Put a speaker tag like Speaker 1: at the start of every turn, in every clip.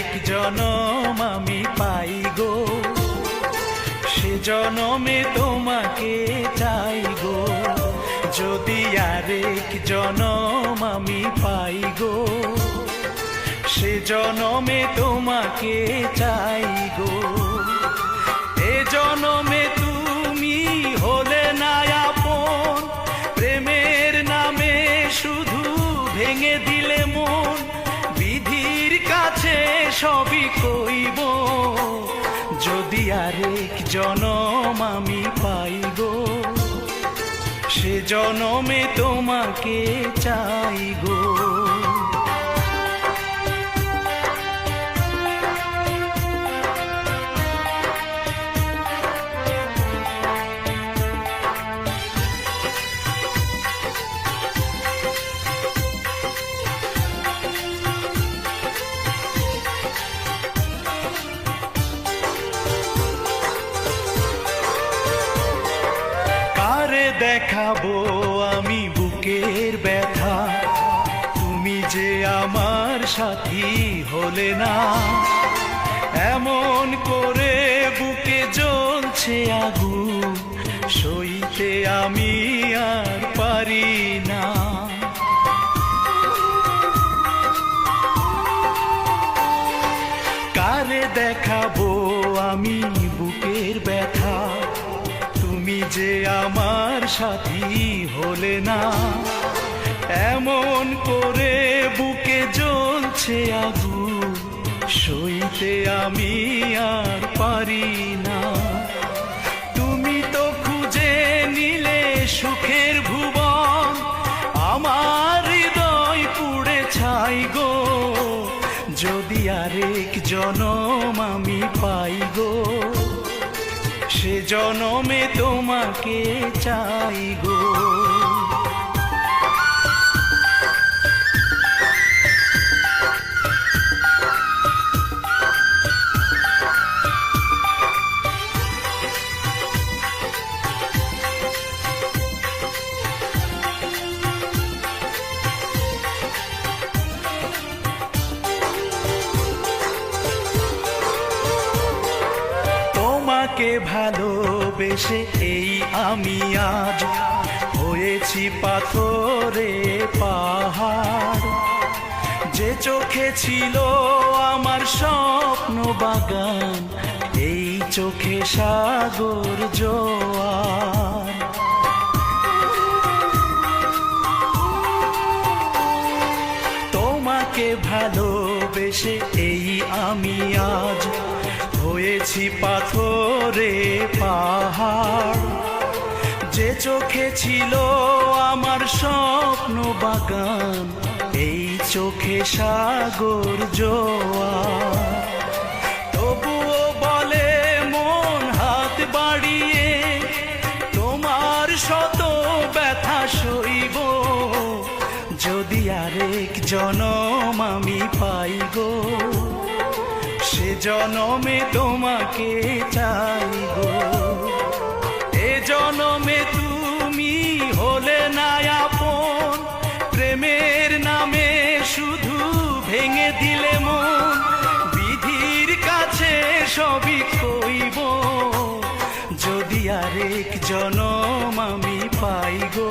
Speaker 1: আরেক জনম আমি পাই গো, সে জনমে তোমাকে চাই গো। যদি আরেক জনম আমি পাই গো, সে জনমে তোমাকে চাই গো। এ জনমে তুমি হলে না আপন, প্রেমের নামে শুধু ভেঙে দিলে মন। বিধির কাছে সবই কইব, যদি আরেক জনম আমি পাই গো, সে জনমে তোমাকে চাই গো। দেখাবো আমি বুকের ব্যথা, তুমি যে আমার সাথী হলে না। এমন করে বুকে জ্বলছে আগুন, সইতে আমি আর পারি না। কারে দেখাবো আমি বুকের ব্যথা, তুমি যে আমার সাথী হলে না। এমন করে বুকে জ্বলছে আগুন, সইতে আমি আর পারি না। তুমি তো খুঁজে নিলে সুখের ভুবন, আমার হৃদয় পুড়ে ছাই গো। যদি আরেক জনম আমি পাই গো, সে জনমে তোমাকে চাই গো। তোমাকে ভালোবেসে এই আমি আজ হয়েছি পাথরে পাহাড়। যে চোখে ছিল আমার স্বপ্ন বাগান, এই চোখে সাগর জোয়ার। তোমাকে ভালোবেসে এই আমি আজ হয়েছি পাথরে পাহাড়। যে চোখে ছিল আমার স্বপ্ন বাগান, এই চোখে সাগর জোয়ার। তবুও বলে মন হাত বাড়িয়ে, তোমার শত ব্যথা সইব। যদি আরেক জনম আমি পাই গো, সে জনমে তোমাকে চাই গো। এ জনমে তুমি হলে না আপন, প্রেমের নামে শুধু ভেঙে দিলে মন। বিধির কাছে সবই কইব, যদি আরেক জনম আমি পাই গো,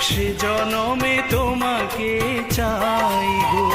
Speaker 1: সে জনমে তোমাকে চাই গো।